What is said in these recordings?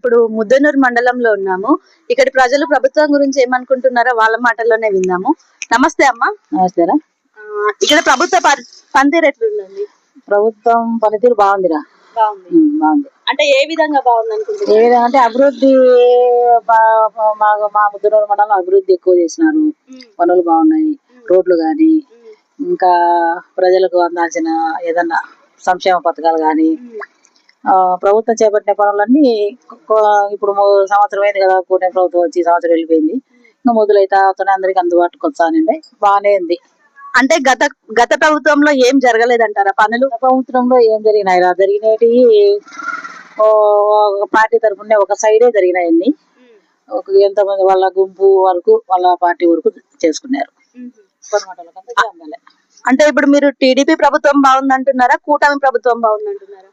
ఇప్పుడు ముద్దనూరు మండలంలో ఉన్నాము. ఇక్కడ ప్రజలు ప్రభుత్వం గురించి ఏమనుకుంటున్నారో వాళ్ళ మాటల్లోనే విందాము. నమస్తే అమ్మా. నమస్తేరా. ఇక్కడ ప్రభుత్వ పనితీరు ఎట్లుందండి? ప్రభుత్వం పనితీరు బాగుందిరా. బాగుంది అంటే ఏ విధంగా బాగుంది అనుకుంటున్నారు? ఏ విధంగా అంటే అభివృద్ధి మా ముద్దనూరు మండలం అభివృద్ధి ఎక్కువ చేసినారు. పనులు బాగున్నాయి, రోడ్లు గాని, ఇంకా ప్రజలకు అందాల్సిన ఏదన్నా సంక్షేమ పథకాలు గాని, ప్రభుత్వం చేపట్టిన పనులన్నీ ఇప్పుడు సంవత్సరం అయింది కదా, కూటమి ప్రభుత్వం వచ్చి సంవత్సరం వెళ్ళిపోయింది. ఇంకా మొదలైతే అందరికి అందుబాటుకు వచ్చానండి. బాగానే ఉంది. అంటే గత ప్రభుత్వంలో ఏం జరగలేదంటారా పనులు? ప్రభుత్వంలో ఏం జరిగినాయి జరిగినవి ఒక పార్టీ తరఫున ఒక సైడే జరిగినాయన్ని. ఎంతమంది వాళ్ళ గుంపు వరకు వాళ్ళ పార్టీ వరకు చేసుకున్నారు. అంటే ఇప్పుడు మీరు టీడీపీ ప్రభుత్వం బాగుందంటున్నారా, కూటమి ప్రభుత్వం బాగుందంటున్నారా?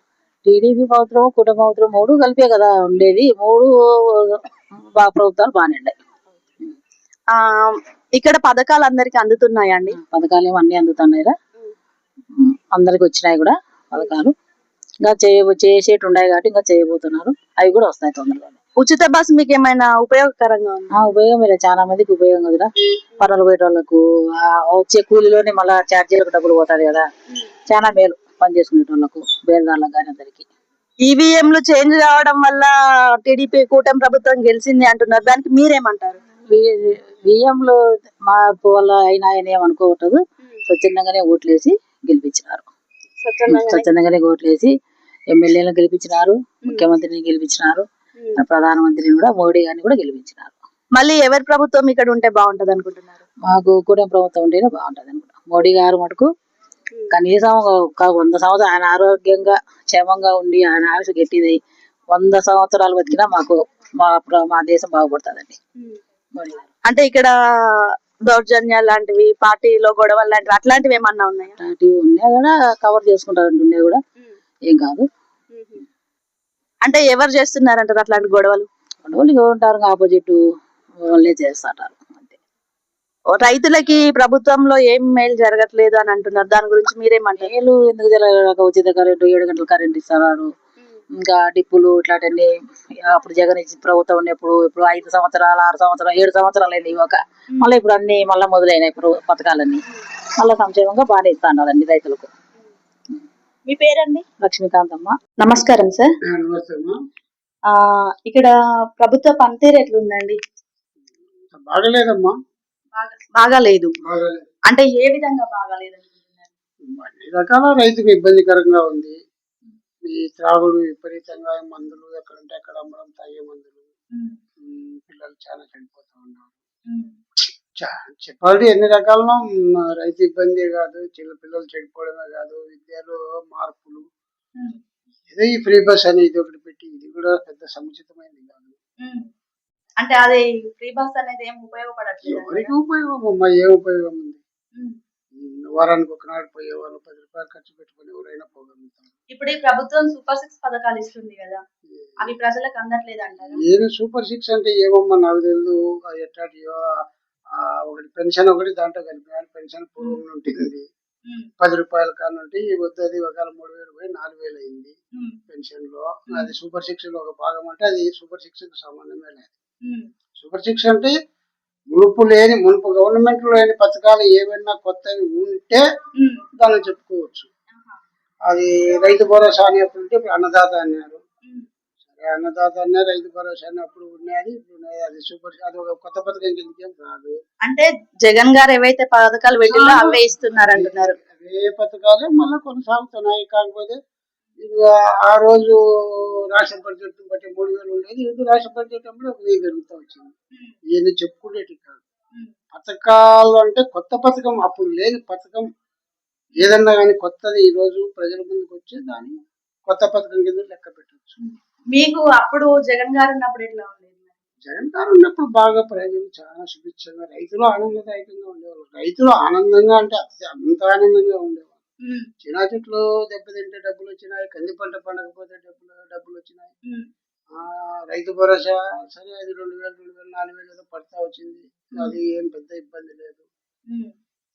టీడీపీ ప్రభుత్వం, కూటమి ప్రభుత్వం మూడు కలిపే కదా ఉండేది. మూడు ప్రభుత్వాలు బాగానే ఉన్నాయి. ఇక్కడ పథకాలు అందరికి అందుతున్నాయా అండి? పథకాలు ఏమో అన్ని అందుతున్నాయిరా, అందరికి వచ్చినాయి కూడా పథకాలు. ఇంకా చేసేటి ఉన్నాయి కాబట్టి ఇంకా చేయబోతున్నారు. అవి కూడా వస్తాయి తొందరగా. ఉచిత బస్సు మీకు ఏమైనా ఉపయోగకరంగా ఉంది? ఉపయోగం చాలా మందికి ఉపయోగం కదరా. పనులు పోయే వాళ్ళకు వచ్చే కూలీలోనే మళ్ళా ఛార్జీలకు డబ్బులు పోతాడు కదా, చాలా మేలు పని చేసుకునే వాళ్ళకు, బేరదారులకు కానీ అందరికి. ఈవీఎంలు చేంజ్ కావడం వల్ల టీడీపీ కూటమి ప్రభుత్వం గెలిచింది అంటున్నారు, దానికి మీరేమంటారు? బియ్యంలో మార్పు వల్ల అయినా ఆయన ఏమనుకోవట్లేదు. స్వచ్ఛందంగానే ఓట్లేసి గెలిపించినారు. స్వచ్ఛందంగానే ఓట్లేసి ఎమ్మెల్యేలను గెలిపించినారు, ముఖ్యమంత్రిని గెలిపించినారు, ప్రధానమంత్రిని కూడా, మోడీ గారిని కూడా గెలిపించినారు. మళ్ళీ ఎవరి ప్రభుత్వం ఇక్కడ ఉంటే బాగుంటది అనుకుంటున్నారు? మాకు కూటమి ప్రభుత్వం ఉంటేనే బాగుంటది అనుకుంటా. మోడీ గారు మటుకు కనీసం 100 సంవత్సరాలు ఆయన ఆరోగ్యంగా క్షేమంగా ఉండి ఆయన ఆయుష్ గట్టిది 100 సంవత్సరాలు బతికినా మాకు మా దేశం బాగుపడుతుందండి. అంటే ఇక్కడ దౌర్జన్యాలు లాంటివి, పార్టీలో గొడవలు లాంటివి అట్లాంటివి ఏమన్నా ఉన్నాయా? అలాంటివి ఉన్నా కూడా కవర్ చేసుకుంటారండి, ఉన్నాయి కూడా, ఏం కాదు. అంటే ఎవరు చేస్తున్నారంటారు అట్లాంటి గొడవలు? ఉంటారు ఆపోజిట్ వాళ్ళే చేస్తారు. అంతే. రైతులకి ప్రభుత్వంలో ఏం మేలు జరగట్లేదు అని అంటున్నారు, దాని గురించి మీరేమంటారు? మేలు ఎందుకు జరగలేదు? ఉచిత కరెంటు, 7 గంటల కరెంట్ ఇస్తున్నారు. ఇంకా డిప్పులు ఇట్లాంటివన్నీ అప్పుడు జగన్ ఇచ్చి ప్రభుత్వం ఉన్నప్పుడు, ఇప్పుడు 5 సంవత్సరాలు, 6 సంవత్సరాలు, 7 సంవత్సరాలు అయింది ఇవ్వక. మళ్ళీ ఇప్పుడు అన్ని మళ్ళీ మొదలైనాయి ఇప్పుడు పథకాలన్నీ. మళ్ళీ సంక్షేమంగా బాగానే ఇస్తాండి రైతులకు. మీ పేరండి? లక్ష్మీకాంతమ్మ. నమస్కారం సార్. ఇక్కడ ప్రభుత్వ పనితీరు ఎట్లుందండి? బాగలేదమ్మా. బాగాలేదు అంటే ఏ విధంగా బాగాలేదు? అన్ని రకాల రైతుకు ఇబ్బందికరంగా ఉంది. ఈ త్రాగుడు విపరీతంగా, మందులు ఎక్కడంటే అక్కడ అమ్మడం, తాగే మందులు, పిల్లలు చాలా చనిపోతా ఉన్నారు. చెప్పాలి ఎన్ని రకాలను. రైతు ఇబ్బంది కాదు, చిన్న పిల్లలు చెడిపోవడమే కాదు, విద్యలో మార్పులు, ఏదో ఈ ఫ్రీ బస్ అని ఇది ఒకటి పెట్టి, ఇది కూడా పెద్ద సముచితమైనది కాదు. అంటే అది ఫ్రీ బస్ అనేది ఏం ఉపయోగపడట్లేదు. ఎవరికి ఉపయోగం అమ్మా? ఏ ఉపయోగం ఉంది? వారానికి ఒకనాడు పోయే వాళ్ళు 10 రూపాయలు ఖర్చు పెట్టుకుని ఎవరైనా పోగలుగుతారు. ఇప్పుడు ఈ ప్రభుత్వం సూపర్ 6 పథకాలు ఇస్తుంది కదా, అవి ప్రజలకు అందట్లేదు అంటారు. ఏది సూపర్ 6 అంటే ఏమమ్మా నాకు తెలియదు. ఎట్లాంటియో ఒకటి పెన్షన్ ఒకటి దాంట్లో కలిపినాడు. పెన్షన్ పూర్వం ఉంటుంది 10 రూపాయల కానుంటి వద్దది ఒకవేళ 3000 పోయి 4000 అయింది పెన్షన్ లో. అది సూపర్ 6 లో ఒక భాగం అంటే అది సూపర్ 6 కు సంబంధమే లేదు. సూపర్ 6 అంటే మునుపు గవర్నమెంట్ లో లేని పథకాలు ఏమైనా కొత్తవి ఉంటే దాన్ని చెప్పుకోవచ్చు. అది రైతు భరోసా అనేప్పుడు ఇప్పుడు అన్నదాత అన్నారు. సరే, అన్నదాత అన్నారు, రైతు భరోసా అన్నప్పుడు ఉన్నది, ఇప్పుడు ఉన్నది. అది సూపర్, అది ఒక కొత్త పథకం కిందకేం రాదు. అంటే జగన్ గారు ఏవైతే పథకాలు పెట్టిందో అవే ఇస్తున్నారు అంటున్నారు. అవే పథకాలే మళ్ళీ కొనసాగుతున్నాయి. కాకపోతే ఆ రోజు రాష్ట్ర బడ్జెట్ బట్టి 3000 ఉండేది, ఇది రాష్ట్ర బడ్జెట్ అప్పుడు 1000 పెరుగుతూ వచ్చింది. ఇవన్నీ చెప్పుకునేటి కాదు. పథకాలు అంటే కొత్త పథకం, అప్పుడు లేని పథకం ఏదన్నా కానీ కొత్తది ఈ రోజు ప్రజల ముందుకు వచ్చి దాన్ని కొత్త పథకం కింద లెక్క పెట్టవచ్చు. మీకు అప్పుడు జగన్ గారు ఉన్నప్పుడు ఎట్లా ఉండేది? జగన్ గారు ఉన్నప్పుడు బాగా ప్రజలు చాలా సుభిక్షంగా, రైతులు ఆనందదాయకంగా ఉండేవాళ్ళు. రైతులు ఆనందంగా అంటే అంత ఆనందంగా ఉండేవాళ్ళు. చిన్న చెట్లు దెబ్బతింటే డబ్బులు వచ్చినాయి, కంది పంట పండకపోతే డబ్బులు వచ్చినాయి. రైతు భరోసా సరే, అది 2000, 4000 ఏదో పడతా వచ్చింది. అది ఏం పెద్ద ఇబ్బంది లేదు.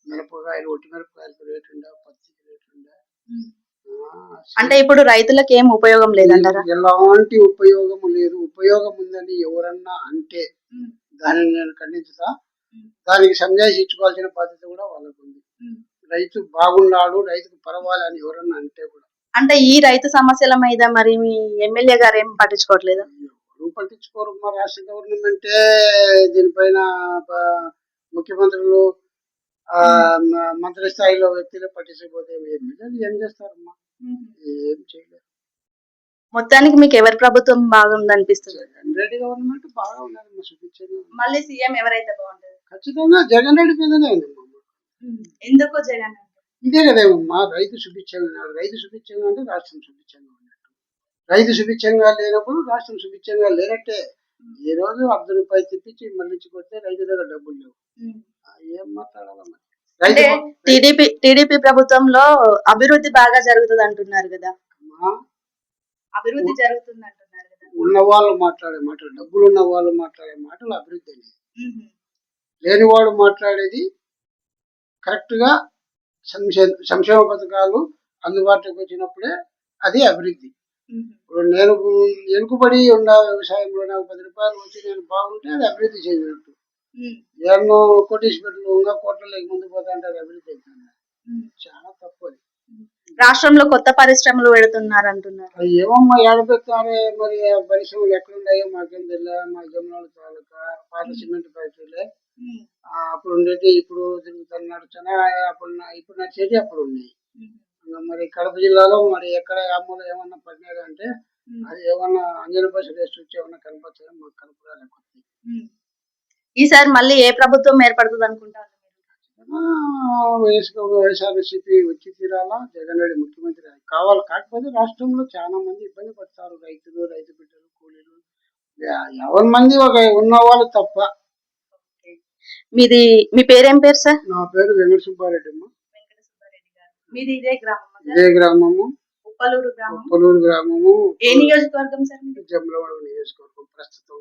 మిరపకాయలు, ఒట్టి మిరపకాయలకు రేటు ఉండే, పత్తికి రేటు ఉండే, అంటే ఇప్పుడు రైతులకు ఏం ఉపయోగం లేదంటారా? ఎలాంటి ఉపయోగం లేదు. ఉపయోగం ఉందని ఎవరన్నా అంటే దానిని నేను ఖండించుతా. దానికి సంజాయిషి ఇచ్చుకోవాల్సిన బాధ్యత కూడా వాళ్ళకు ఉంది. రైతు బాగున్నాడు, రైతుకు పర్వాలని ఎవరన్నా అంటే కూడా అంటే ఈ రైతు సమస్యల మీద మరి మీ ఎమ్మెల్యే గారు ఏం పట్టించుకోవట్లేదా? ఎవరు పట్టించుకోరు. మా రాష్ట్ర గవర్నమెంటే దీనిపైన ముఖ్యమంత్రులు మంత్రి స్థాయిలో వ్యక్తులు పట్టించకపోతే ఎమ్మెల్యేలు ఏం చేస్తారమ్మా? ఏం చేయలేరు. మొత్తానికి మీకు ఎవరి ప్రభుత్వం బాగుంది అనిపిస్తుంది? జగన్ రెడ్డి గవర్నమెంట్ బాగా ఉన్నది చూపించేది. మళ్ళీ సీఎం ఎవరైతే బాగుంటుంది? ఖచ్చితంగా జగన్ రెడ్డి మీదనే ఉందమ్మా. ఎందుకు జగన్? ఇదే కదేమమ్మా, రైతు సుభిక్షంగా ఉన్నాడు. రైతు సుభిక్షంగా అంటే రాష్ట్రం సుభిక్షంగా ఉన్నట్టు. రైతు సుభిక్షంగా లేనప్పుడు రాష్ట్రం సుభిక్షంగా లేనట్టే. ఈ రోజు ₹1 తెప్పించి మళ్ళీ కొడితే రైతు దగ్గర డబ్బులు లేవు. ఏం మాట్లాడాలా మరి? అంటే టీడీపీ ప్రభుత్వంలో అభివృద్ధి బాగా జరుగుతుంది అంటున్నారు కదా? అభివృద్ధి జరుగుతుంది అంటున్నారు కదా? ఉన్న వాళ్ళు మాట్లాడే మాటలు, డబ్బులు ఉన్న వాళ్ళు మాట్లాడే మాటలు అభివృద్ధి అనేది. లేనివాడు మాట్లాడేది కరెక్ట్ గా సంక్షేమ పథకాలు అందుబాటులోకి వచ్చినప్పుడే అది అభివృద్ధి. ఇప్పుడు నేను వెనుకబడి ఉన్న వ్యవసాయంలో నాకు ₹10 వచ్చి నేను బాగుంటే అది అభివృద్ధి చెందినట్టు. ఎన్నో కోటీశ్వరులు ఇంకా కోట్లలోకి ముందు పోతా అంటే అది అభివృద్ధి అవుతుంది. చాలా తప్పు అది. రాష్ట్రంలో కొత్త పరిశ్రమలు పెడుతున్నారు అంటున్నారు. ఏమమ్మా ఏడ పెడతారే మరి? పరిశ్రమలు ఎక్కడున్నాయో మాకేం తెలియదు. మా జమనాడు తాలూకా పాత సిమెంట్ ఫ్యాక్టరీలే అప్పుడు ఉండేది. ఇప్పుడు నడుచున్నా ఇప్పుడు నడిచేది అప్పుడు ఉన్నాయి. మరి కడప జిల్లాలో మరి ఎక్కడ అమ్మలో ఏమన్నా పడినారు అంటే అది ఏమన్నా అంజన బస్సు వేస్ట్ వచ్చి ఏమన్నా కనపడుతుంది. మాకు కనపడాలి. ఈసారి మళ్ళీ ఏ ప్రభుత్వం ఏర్పడుతుంది అనుకుంటారు? వైఎస్ఆర్సీపీ వచ్చి తీరాలా. జగన్ రెడ్డి ముఖ్యమంత్రి కావాలి. కాకపోతే రాష్ట్రంలో చాలా మంది ఇబ్బంది పడతారు. రైతులు, రైతు బిడ్డలు, కూలీలు 50 మంది ఒక ఉన్నవాళ్ళు తప్ప. మీ పేరేం పేరు సార్? నా పేరు వెంకట సుబ్బారెడ్డి అమ్మ. మీది ఇదే గ్రామం? ఇదే గ్రామము, ఉప్పలూరు గ్రామం. ఉప్పలూరు గ్రామము. ఏ నియోజకవర్గం సార్? జమలవాడ నియోజకవర్గం ప్రస్తుతం.